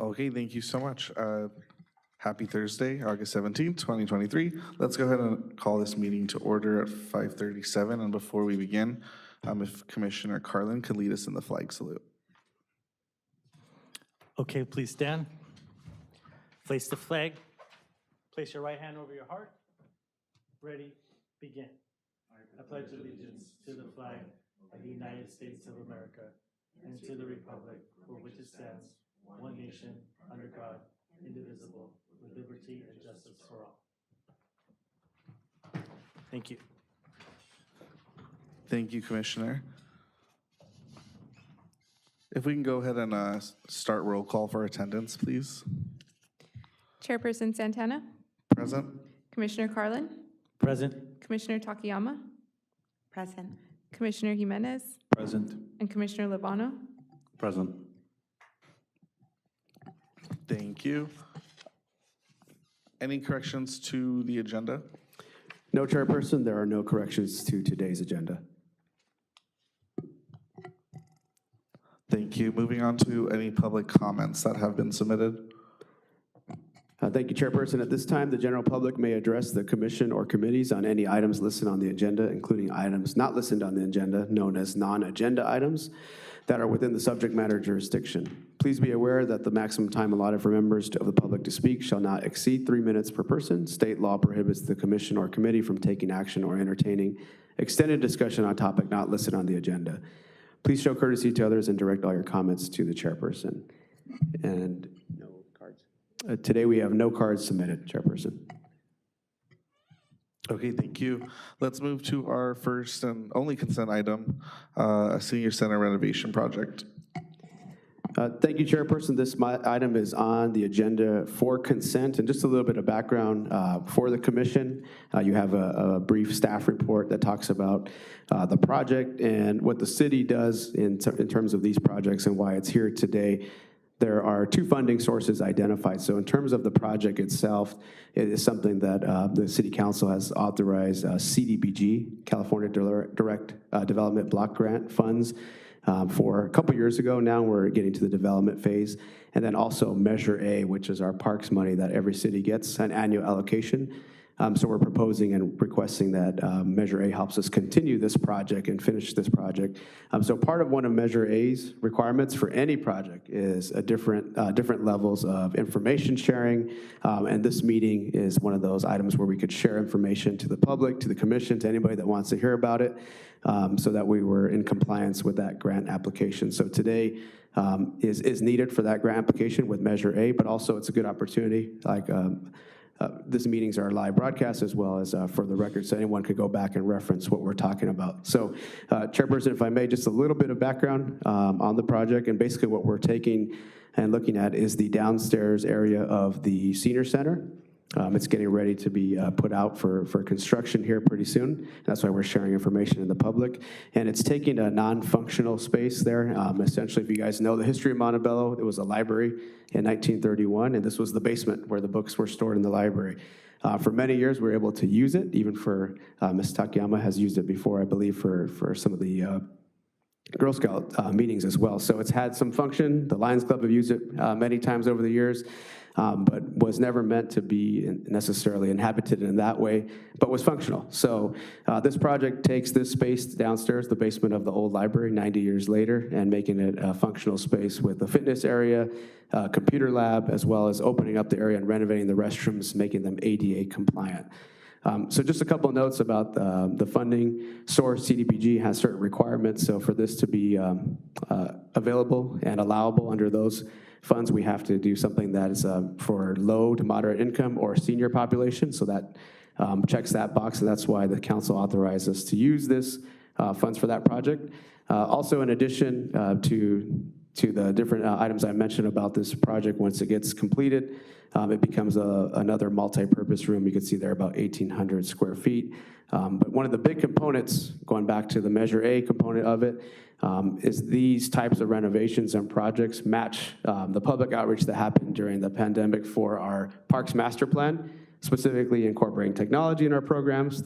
Okay, thank you so much. Happy Thursday, August 17th, 2023. Let's go ahead and call this meeting to order at 5:37. And before we begin, if Commissioner Carlin could lead us in the flag salute. Okay, please stand. Place the flag. Place your right hand over your heart. Ready, begin. I pledge allegiance to the flag of the United States of America and to the republic for which it stands, one nation, under God, indivisible, with liberty and justice for all. Thank you. Thank you, Commissioner. If we can go ahead and start roll call for attendance, please. Chairperson Santana, Present. Commissioner Carlin, Present. Commissioner Takayama, Present. Commissioner Jimenez, Present. and Commissioner Lobano. Present. Thank you. Any corrections to the agenda? No, Chairperson, there are no corrections to today's agenda. Thank you. Moving on to any public comments that have been submitted. Thank you, Chairperson. At this time, the general public may address the commission or committees on any items listed on the agenda, including items not listed on the agenda, known as non-agenda items, that are within the subject matter jurisdiction. Please be aware that the maximum time allotted for members of the public to speak shall not exceed 3 minutes per person. State law prohibits the commission or committee from taking action or entertaining extended discussion on a topic not listed on the agenda. Please show courtesy to others and direct all your comments to the chairperson. And no cards. Today we have no cards submitted, Chairperson. Okay, thank you. Let's move to our first and only consent item, a senior center renovation project. Thank you, Chairperson. This item is on the agenda for consent. And just a little bit of background for the commission. You have a brief staff report that talks about the project and what the city does in terms of these projects and why it's here today. There are two funding sources identified. So in terms of the project itself, it is something that the City Council has authorized CDBG, California Direct Development Block Grant funds, for a couple years ago. Now we're getting to the development phase. And then also Measure A, which is our parks money that every city gets, an annual allocation. So we're proposing and requesting that Measure A helps us continue this project and finish this project. So part of one of Measure A's requirements for any project is a different levels of information sharing. And this meeting is one of those items where we could share information to the public, to the commission, to anybody that wants to hear about it, so that we were in compliance with that grant application. So today is needed for that grant application with Measure A, but also it's a good opportunity, like this meetings are live broadcast as well as for the record, so anyone could go back and reference what we're talking about. So, Chairperson, if I may, just a little bit of background on the project, and basically what we're taking and looking at is the downstairs area of the senior center. It's getting ready to be put out for construction here pretty soon. That's why we're sharing information in the public. And it's taking a non-functional space there. Essentially, if you guys know the history of Montebello, it was a library in 1931, and this was the basement where the books were stored in the library. For many years, we were able to use it, even for Ms. Takayama has used it before, I believe, for some of the Girl Scout meetings as well. So it's had some function. The Lions Club have used it many times over the years. But was never meant to be necessarily inhabited in that way, but was functional. So this project takes this space downstairs, the basement of the old library, 90 years later, and making it a functional space with a fitness area, computer lab, as well as opening up the area and renovating the restrooms, making them ADA compliant. So just a couple of notes about the funding source. CDBG has certain requirements, so for this to be available and allowable under those funds, we have to do something that is for low to moderate income or senior population, so that checks that box, and that's why the council authorized us to use this funds for that project. Also, in addition to the different items I mentioned about this project, once it gets completed, it becomes another multi-purpose room. You can see there about 1,800 square feet. But one of the big components, going back to the Measure A component of it, is these types of renovations and projects match the public outreach that happened during the pandemic for our Parks Master Plan, specifically incorporating technology in our programs.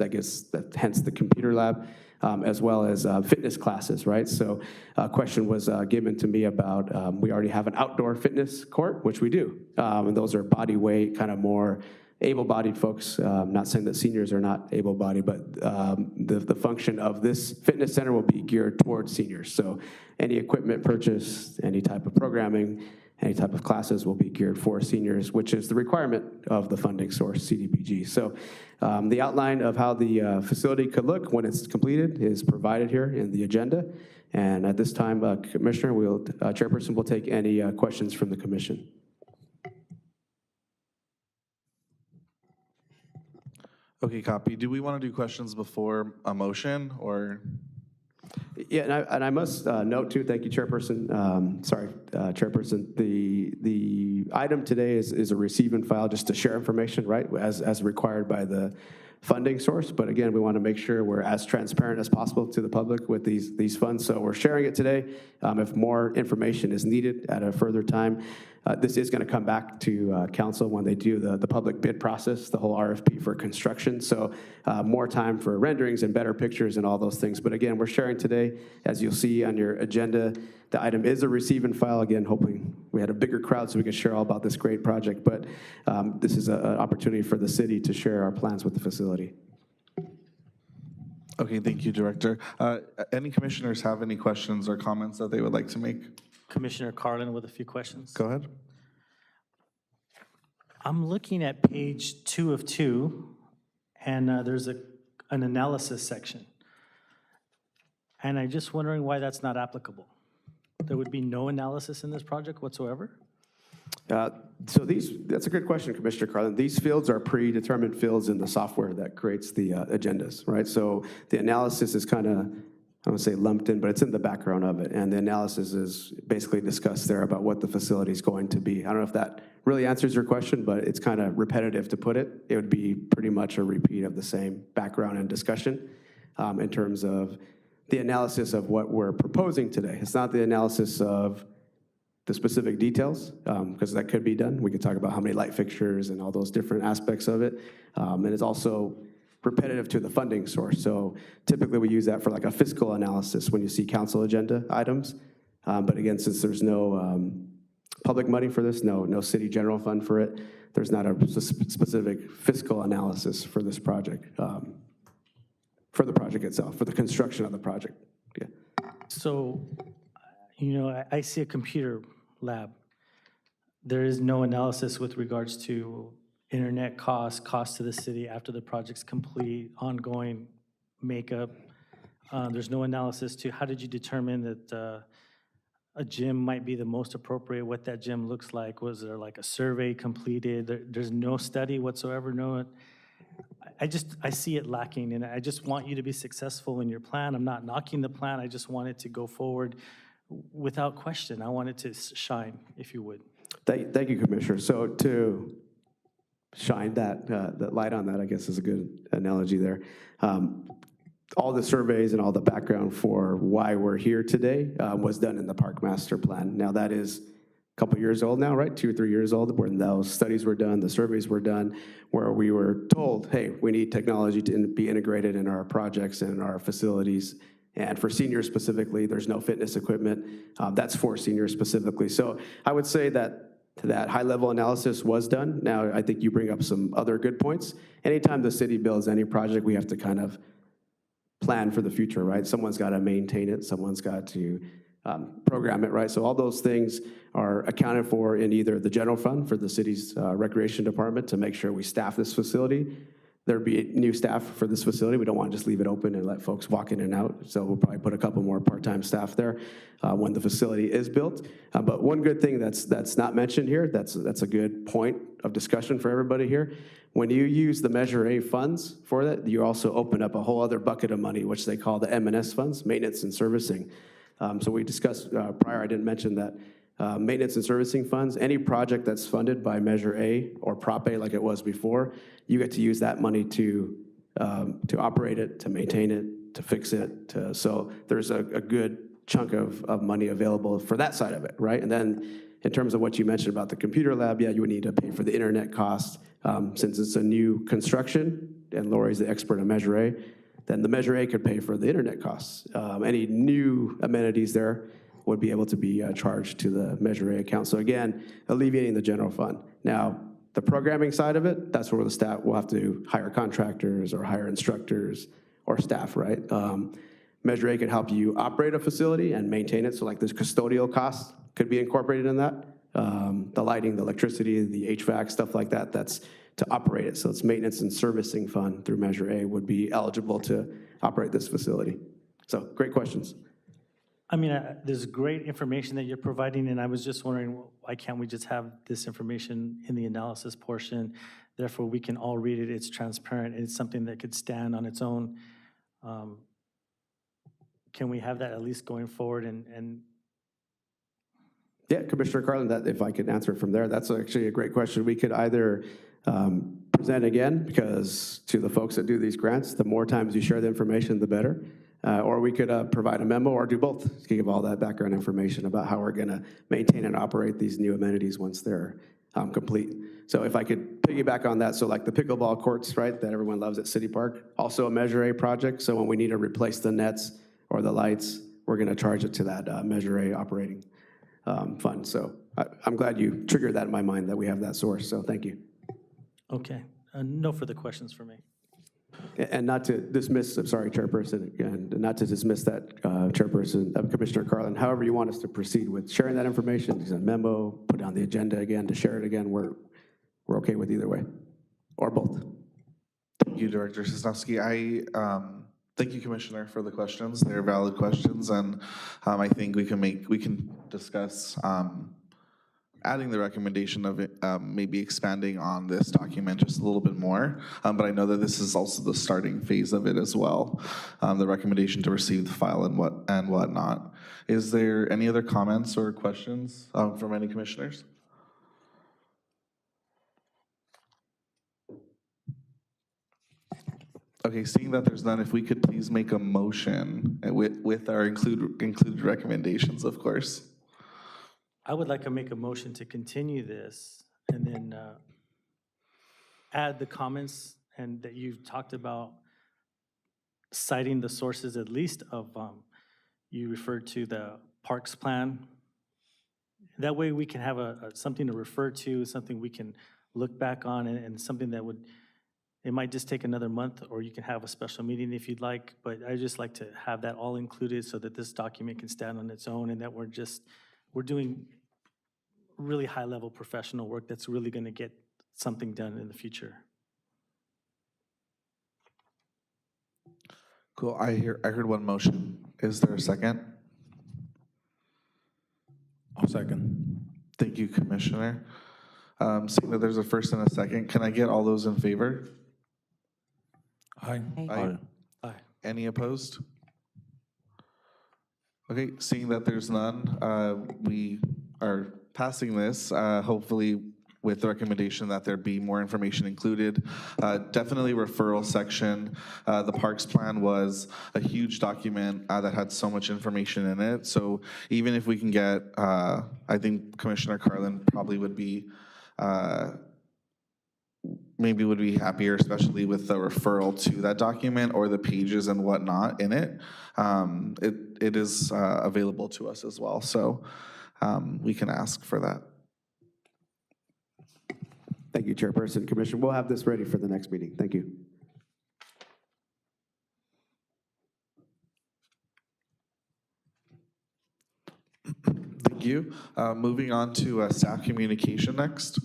Hence the computer lab, as well as fitness classes, right? So a question was given to me about, we already have an outdoor fitness court, which we do. And those are body weight, kind of more able-bodied folks. Not saying that seniors are not able-bodied, but the function of this fitness center will be geared towards seniors. So any equipment purchase, any type of programming, any type of classes will be geared for seniors, which is the requirement of the funding source, CDBG. So the outline of how the facility could look when it's completed is provided here in the agenda. And at this time, Chairperson will take any questions from the commission. Okay, copy. Do we want to do questions before a motion, or? Yeah, and I must note too, thank you, Chairperson, Chairperson, the item today is a receive and file just to share information, right, as required by the funding source. But again, we want to make sure we're as transparent as possible to the public with these funds. So we're sharing it today. If more information is needed at a further time, this is going to come back to council when they do the public bid process, the whole RFP for construction. So more time for renderings and better pictures and all those things. But again, we're sharing today, as you'll see on your agenda, the item is a receive and file. Again, hoping we had a bigger crowd so we could share all about this great project. But this is an opportunity for the city to share our plans with the facility. Okay, thank you, Director. Any commissioners have any questions or comments that they would like to make? Commissioner Carlin with a few questions. Go ahead. I'm looking at page 2 of 2, and there's an analysis section. And I'm just wondering why that's not applicable. There would be no analysis in this project whatsoever? So that's a good question, Commissioner Carlin. These fields are predetermined fields in the software that creates the agendas, right? So the analysis is kind of, I don't say lumped in, but it's in the background of it. And the analysis is basically discussed there about what the facility is going to be. I don't know if that really answers your question, but it's kind of repetitive to put it. It would be pretty much a repeat of the same background and discussion in terms of the analysis of what we're proposing today. It's not the analysis of the specific details, because that could be done. We could talk about how many light fixtures and all those different aspects of it. And it's also repetitive to the funding source. So typically we use that for like a fiscal analysis when you see council agenda items. But again, since there's no public money for this, no city general fund for it, there's not a specific fiscal analysis for this project, for the project itself, for the construction of the project. Yeah. So, I see a computer lab. There is no analysis with regards to internet cost to the city after the project's complete, ongoing makeup. There's no analysis to how did you determine that a gym might be the most appropriate, what that gym looks like. Was there like a survey completed? There's no study whatsoever, no. I see it lacking, and I just want you to be successful in your plan. I'm not knocking the plan. I just want it to go forward without question. I want it to shine, if you would. Thank you, Commissioner. So to shine that light on that, I guess, is a good analogy there. All the surveys and all the background for why we're here today was done in the Park Master Plan. Now, that is a couple years old now, right? 2 or 3 years old, when those studies were done, the surveys were done, where we were told, hey, we need technology to be integrated in our projects and in our facilities. And for seniors specifically, there's no fitness equipment. That's for seniors specifically. So I would say that high-level analysis was done. Now, I think you bring up some other good points. Anytime the city builds any project, we have to kind of plan for the future, right? Someone's got to maintain it. Someone's got to program it, right? So all those things are accounted for in either the general fund for the city's recreation department to make sure we staff this facility. There'd be new staff for this facility. We don't want to just leave it open and let folks walk in and out. So we'll probably put a couple more part-time staff there when the facility is built. But one good thing that's not mentioned here, that's a good point of discussion for everybody here. When you use the Measure A funds for that, you also open up a whole other bucket of money, which they call the M&S funds, maintenance and servicing. So we discussed prior, I didn't mention that maintenance and servicing funds, any project that's funded by Measure A or Prop A like it was before, you get to use that money to operate it, to maintain it, to fix it. So there's a good chunk of money available for that side of it, right? And then in terms of what you mentioned about the computer lab, yeah, you would need to pay for the internet cost since it's a new construction, and Lori's the expert on Measure A. then the Measure A could pay for the internet costs. Any new amenities there would be able to be charged to the Measure A account. So again, alleviating the general fund. Now, the programming side of it, that's where the staff will have to hire contractors or hire instructors or staff, right? Measure A could help you operate a facility and maintain it. So like this custodial costs could be incorporated in that. The lighting, the electricity, the HVAC, stuff like that, that's to operate it. So it's maintenance and servicing fund through Measure A would be eligible to operate this facility. So great questions. I mean, there's great information that you're providing, and I was just wondering, why can't we just have this information in the analysis portion? Therefore, we can all read it, it's transparent, it's something that could stand on its own. Can we have that at least going forward and Yeah, Commissioner Carlin, that, if I could answer it from there, that's actually a great question. We could either present again, because to the folks that do these grants, the more times you share the information, the better. Or we could provide a memo or do both, give all that background information about how we're gonna maintain and operate these new amenities once they're complete. So if I could piggyback on that, so like the pickleball courts, right, that everyone loves at City Park, also a Measure A project. So when we need to replace the nets or the lights, we're gonna charge it to that Measure A operating fund. So I'm glad you triggered that in my mind that we have that source, so thank you. okay, no further questions for me. And not to dismiss, I'm sorry, Chairperson, and not to dismiss that Chairperson, Commissioner Carlin, however you want us to proceed with sharing that information, a memo, put it on the agenda again, to share it again, we're okay with either way, or both. Thank you, Director Sosnowski. Thank you, Commissioner, for the questions. They're valid questions, and I think we can discuss adding the recommendation of maybe expanding on this document just a little bit more. But I know that this is also the starting phase of it as well. The recommendation to receive the file and whatnot. Is there any other comments or questions from any commissioners? Okay, seeing that there's none, if we could please make a motion with our included recommendations, of course. I would like to make a motion to continue this and then add the comments and that you've talked about citing the sources at least of, you referred to the parks plan. That way we can have something to refer to, something we can look back on, and something that would, it might just take another month, or you can have a special meeting if you'd like, but I just like to have that all included so that this document can stand on its own and that we're doing really high-level professional work that's really going to get something done in the future. Cool, I heard one motion. Is there a second? I'll second. Thank you, Commissioner. Seeing that there's a first and a second, can I get all those in favor? Aye. Aye. Aye. Any opposed? Okay, seeing that there's none, we are passing this, hopefully with the recommendation that there be more information included. Definitely referral section. The parks plan was a huge document that had so much information in it. So even if we can get, I think Commissioner Carlin probably would be, maybe would be happier, especially with the referral to that document or the pages and whatnot in it. It is available to us as well. So we can ask for that. Thank you, Chairperson, Commissioner. We'll have this ready for the next meeting. Thank you. Thank you. Moving on to staff communication next.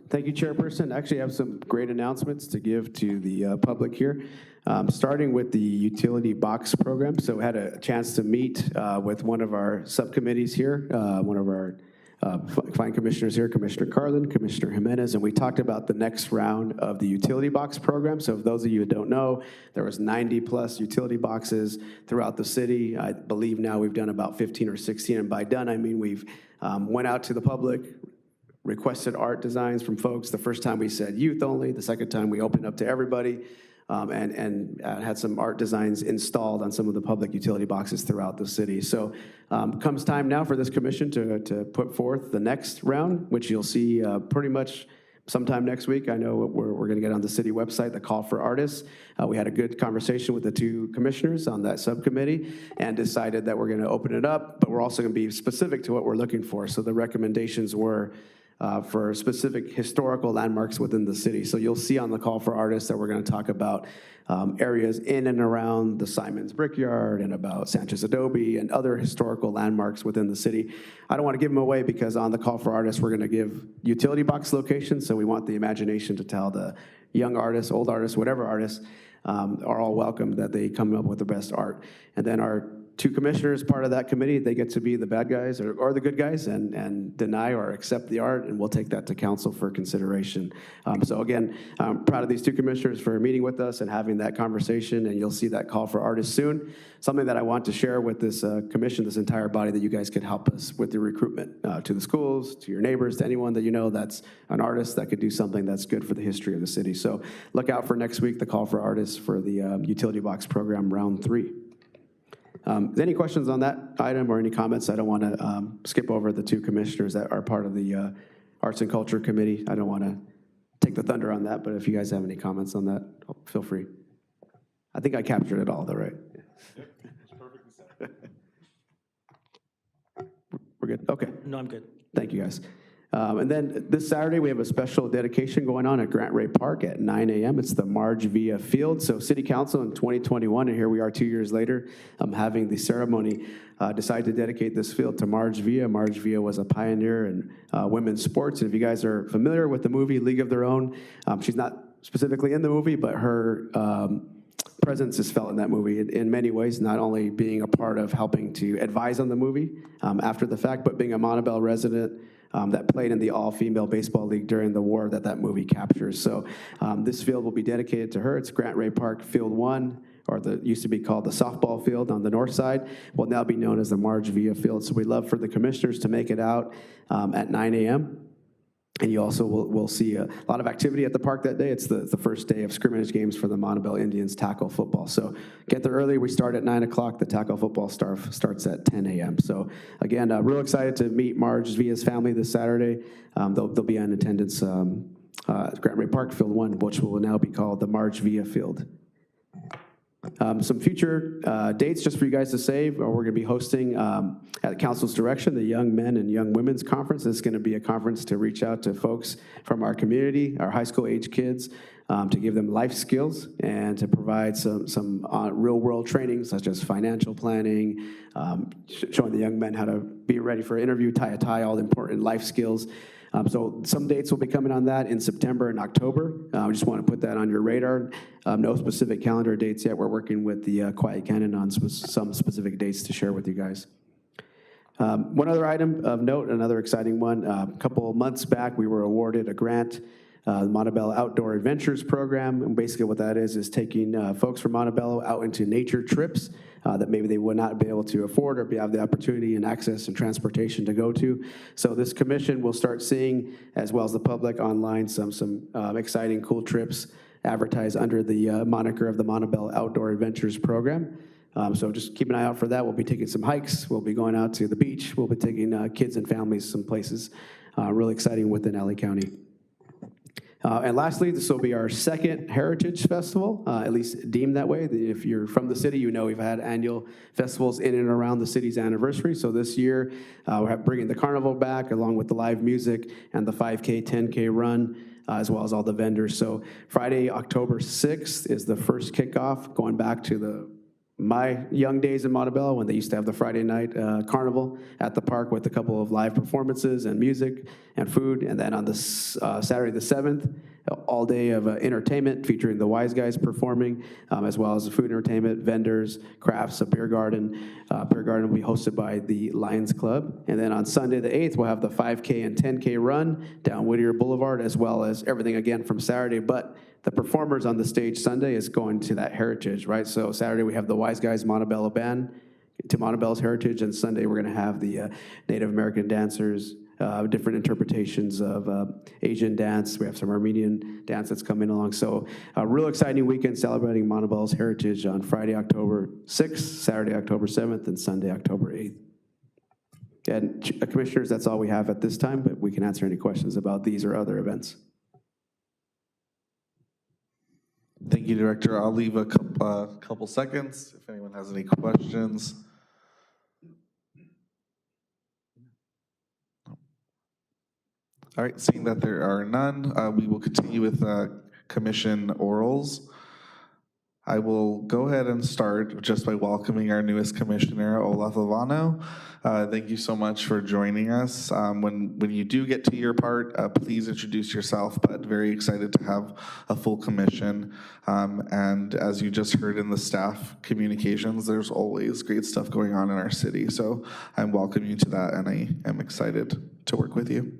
Thank you, Chairperson. Actually, I have some great announcements to give to the public here, starting with the utility box program. So we had a chance to meet with one of our subcommittees here, one of our fine commissioners here, Commissioner Carlin, Commissioner Jimenez, and we talked about the next round of the utility box program. So if those of you who don't know, there was 90+ utility boxes throughout the city. I believe now we've done about 15 or 16, and by done, I mean we've went out to the public, requested art designs from folks. The first time we said youth only, the second time we opened up to everybody, and had some art designs installed on some of the public utility boxes throughout the city. So comes time now for this commission to put forth the next round, which you'll see pretty much sometime next week. I know we're going to get on the city website, the call for artists. We had a good conversation with the two commissioners on that subcommittee and decided that we're going to open it up, but we're also going to be specific to what we're looking for. So the recommendations were for specific historical landmarks within the city. So you'll see on the call for artists that we're going to talk about areas in and around the Simons Brickyard and about Sanchez Adobe and other historical landmarks within the city. I don't want to give them away because on the call for artists, we're going to give utility box locations. So we want the imagination to tell the young artists, old artists, whatever artists are all welcome, that they come up with the best art. And then our two commissioners, part of that committee, they get to be the bad guys or the good guys and deny or accept the art, and we'll take that to council for consideration. So again, I'm proud of these two commissioners for meeting with us and having that conversation, and you'll see that call for artists soon. Something that I want to share with this commission, this entire body, that you guys could help us with the recruitment to the schools, to your neighbors, to anyone that you know that's an artist that could do something that's good for the history of the city. So look out for next week, the call for artists for the utility box program round 3. Any questions on that item or any comments? I don't want to skip over the two commissioners that are part of the Arts and Culture Committee. I don't want to take the thunder on that, but if you guys have any comments on that, feel free. I think I captured it all though, right? Yep, it's perfectly said. We're good? Okay. No, I'm good. Thank you, guys. And then this Saturday, we have a special dedication going on at Grant Ray Park at 9 a.m. It's the Marge Villa Field. So City Council in 2021, and here we are 2 years later, having the ceremony, decided to dedicate this field to Marge Villa. Marge Villa was a pioneer in women's sports. And if you guys are familiar with the movie League of Their Own, she's not specifically in the movie, but her presence is felt in that movie in many ways, not only being a part of helping to advise on the movie after the fact, but being a Montebello resident that played in the all-female baseball league during the war that movie captures. So this field will be dedicated to her. It's Grant Ray Park Field 1, or used to be called the softball field on the north side, will now be known as the Marge Villa Field. So we'd love for the commissioners to make it out at 9 a.m. And you also will see a lot of activity at the park that day. It's the first day of scrimmage games for the Montebello Indians tackle football. So get there early. We start at 9 o'clock. The tackle football starts at 10 a.m. So again, real excited to meet Marge Villa's family this Saturday. They'll be in attendance at Grant Ray Park, Field 1, which will now be called the Marge Villa Field. Some future dates just for you guys to save. We're going to be hosting, at council's direction, the Young Men and Young Women's Conference. This is going to be a conference to reach out to folks from our community, our high school age kids, to give them life skills and to provide some real world training, such as financial planning, showing the young men how to be ready for an interview, tie a tie, all the important life skills. So some dates will be coming on that in September and October. I just want to put that on your radar. No specific calendar dates yet. We're working with the Quiet Cannon on some specific dates to share with you guys. One other item of note, another exciting one. A couple of months back, we were awarded a grant, the Montebello Outdoor Adventures Program. And basically what that is taking folks from Montebello out into nature trips that maybe they would not be able to afford or have the opportunity and access and transportation to go to. So this commission will start seeing, as well as the public online, some exciting, cool trips advertised under the moniker of the Montebello Outdoor Adventures Program. So just keep an eye out for that. We'll be taking some hikes. We'll be going out to the beach. We'll be taking kids and families some places really exciting within LA County. And lastly, this will be our second Heritage Festival, at least deemed that way. If you're from the city, you know we've had annual festivals in and around the city's anniversary. So this year, we're bringing the carnival back along with the live music and the 5K, 10K run, as well as all the vendors. So Friday, October 6th is the first kickoff, going back to my young days in Montebello when they used to have the Friday night carnival at the park with a couple of live performances and music and food. And then on the Saturday the 7th, all day of entertainment featuring the Wise Guys performing, as well as the food entertainment, vendors, crafts, a beer garden. Beer garden will be hosted by the Lions Club. And then on Sunday the 8th, we'll have the 5K and 10K run down Whittier Boulevard, as well as everything again from Saturday. But the performers on the stage Sunday is going to that heritage, right? So Saturday we have the Wise Guys Montebello Band to Montebello's heritage, and Sunday we're going to have the Native American dancers, different interpretations of Asian dance. We have some Armenian dance that's coming along. So a real exciting weekend celebrating Montebello's heritage on Friday, October 6th, Saturday, October 7th, and Sunday, October 8th. And commissioners, that's all we have at this time, but we can answer any questions about these or other events. Thank you, Director. I'll leave a couple seconds if anyone has any questions. All right, seeing that there are none, we will continue with commission orals. I will go ahead and start just by welcoming our newest commissioner, Olaf Ivano. Thank you so much for joining us. When you do get to your part, please introduce yourself, but very excited to have a full commission. And as you just heard in the staff communications, there's always great stuff going on in our city. So I'm welcoming you to that, and I am excited to work with you.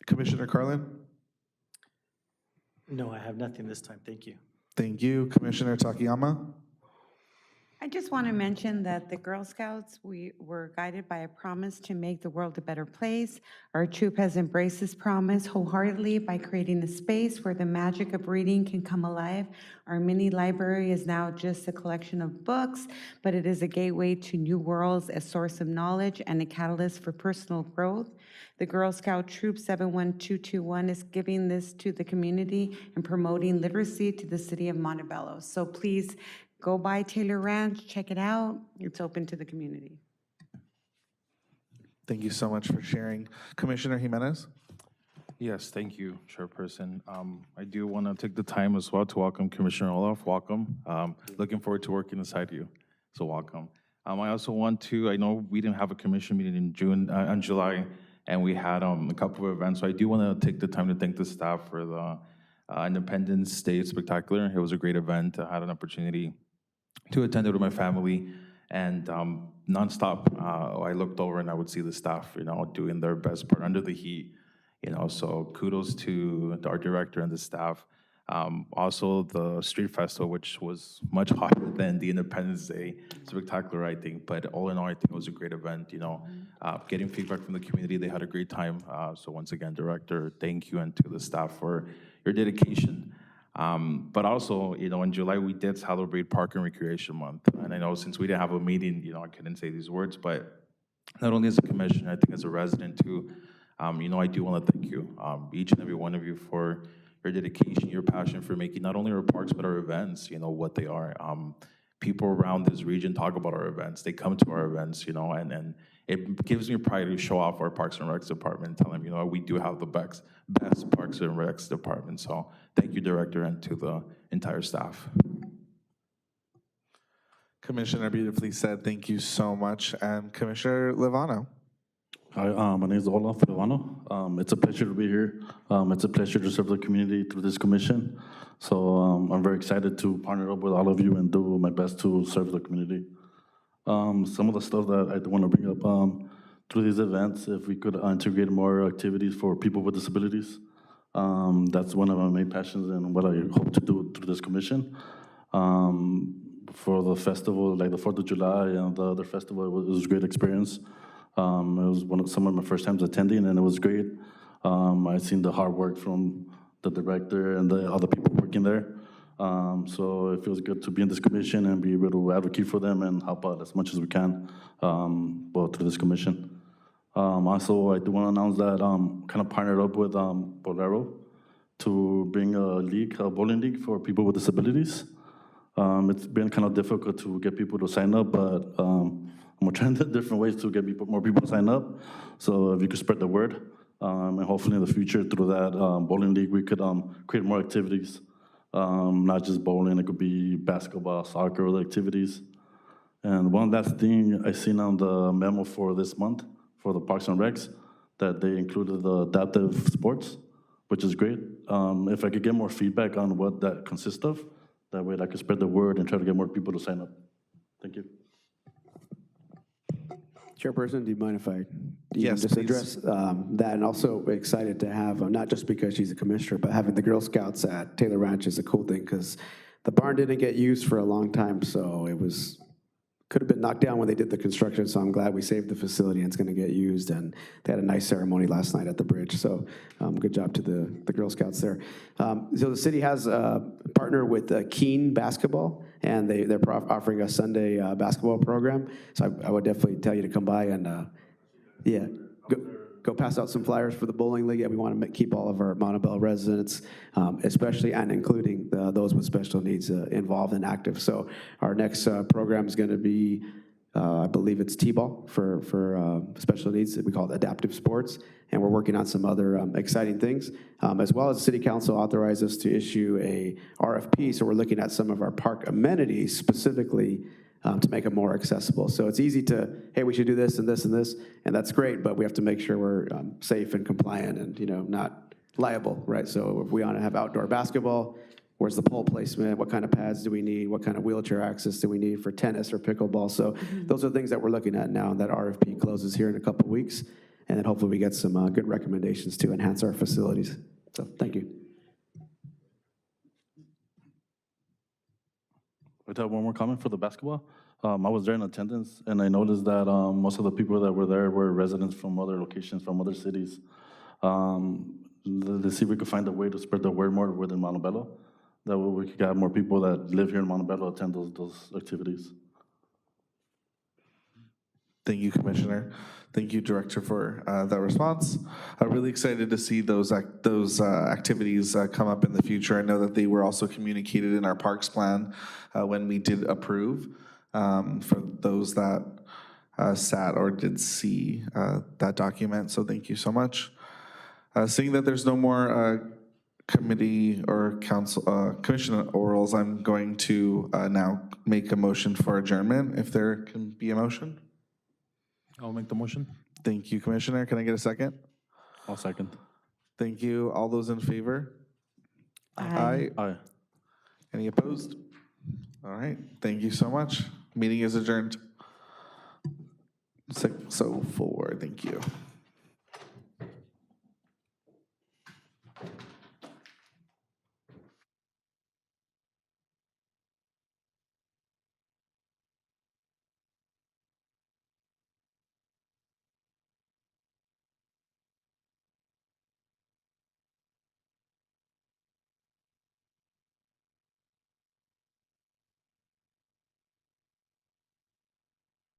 Commissioner Carlin? No, I have nothing this time. Thank you. Thank you. Commissioner Takayama? I just want to mention that the Girl Scouts, we were guided by a promise to make the world a better place. Our troop has embraced this promise wholeheartedly by creating a space where the magic of reading can come alive. Our mini library is now just a collection of books, but it is a gateway to new worlds, a source of knowledge, and a catalyst for personal growth. The Girl Scout Troop 71221 is giving this to the community and promoting literacy to the city of Montebello. So please go by Taylor Ranch, check it out. It's open to the community. Thank you so much for sharing. Commissioner Jimenez? Yes, thank you, Chairperson. I do want to take the time as well to welcome Commissioner Olaf. Welcome. Looking forward to working beside you, so welcome. I also want to, I know we didn't have a commission meeting in July, and we had a couple of events, so I do want to take the time to thank the staff for the Independence Day Spectacular. It was a great event. I had an opportunity to attend it with my family, and nonstop, I looked over and I would see the staff, doing their best part under the heat, so kudos to our director and the staff. Also the street festival, which was much hotter than the Independence Day Spectacular, I think, but all in all, I think it was a great event, getting feedback from the community, they had a great time. So once again, director, thank you, and to the staff for your dedication. But also, in July, we did celebrate Park and Recreation Month. And I know since we didn't have a meeting, I couldn't say these words, but not only as a commissioner, I think as a resident too, I do want to thank you, each and every one of you, for your dedication, your passion for making not only our parks, but our events, what they are. People around this region talk about our events. They come to our events, and it gives me pride to show off our Parks and Recs department, tell them, we do have the best Parks and Recs department. So thank you, Director, and to the entire staff. Commissioner beautifully said. Thank you so much. And Commissioner Levano? Hi, my name is Olaf Ivano. It's a pleasure to be here. It's a pleasure to serve the community through this commission. So I'm very excited to partner up with all of you and do my best to serve the community. Some of the stuff that I want to bring up through these events, if we could integrate more activities for people with disabilities. That's one of my main passions and what I hope to do through this commission. For the festival, like the 4th of July and the other festival, it was a great experience. It was some of my first times attending, and it was great. I've seen the hard work from the director and the other people working there. So it feels good to be in this commission and be able to advocate for them and help out as much as we can, through this commission. Also, I do want to announce that kind of partnered up with Bolero to bring a bowling league for people with disabilities. It's been kind of difficult to get people to sign up, but we're trying different ways to get more people to sign up. So if you could spread the word, and hopefully in the future through that bowling league, we could create more activities, not just bowling. It could be basketball, soccer, other activities. And one last thing I seen on the memo for this month for the Parks and Recs, that they included the adaptive sports, which is great. If I could get more feedback on what that consists of, that way I could spread the word and try to get more people to sign up. Thank you. Chairperson, do you mind if I Yes, just please. address that? And also excited to have, not just because she's a commissioner, but having the Girl Scouts at Taylor Ranch is a cool thing, because the barn didn't get used for a long time, so it could have been knocked down when they did the construction, so I'm glad we saved the facility and it's going to get used. And they had a nice ceremony last night at the bridge, so good job to the Girl Scouts there. So the city has a partner with Keene Basketball, and they're offering a Sunday basketball program. So I would definitely tell you to come by and, yeah. go pass out some flyers for the bowling league. We want to keep all of our Montebello residents, especially and including those with special needs, involved and active. So our next program is going to be, I believe it's T-ball for special needs. We call it adaptive sports, and we're working on some other exciting things, as well as City Council authorized us to issue a RFP. So we're looking at some of our park amenities specifically to make them more accessible. So it's easy to, hey, we should do this and this and this, and that's great, but we have to make sure we're safe and compliant and, you know, not liable, right? So if we want to have outdoor basketball, where's the pole placement? What kind of pads do we need? What kind of wheelchair access do we need for tennis or pickleball? So those are things that we're looking at now. That RFP closes here in a couple weeks, and then hopefully we get some good recommendations to enhance our facilities. So thank you. I have one more comment for the basketball. I was there in attendance, and I noticed that most of the people that were there were residents from other locations, from other cities. Let's see if we could find a way to spread the word more within Montebello. That way we could have more people that live here in Montebello attend those activities. Thank you, Commissioner. Thank you, Director, for that response. I'm really excited to see those activities come up in the future. I know that they were also communicated in our parks plan when we did approve. For those that sat or did see that document, so thank you so much. Seeing that there's no more committee or council commission orals, I'm going to now make a motion for adjournment, if there can be a motion. I'll make the motion. Thank you, Commissioner. Can I get a second? I'll second. Thank you. All those in favor? Aye. Aye. Any opposed? All right. Thank you so much. Meeting is adjourned. 6:04. Thank you.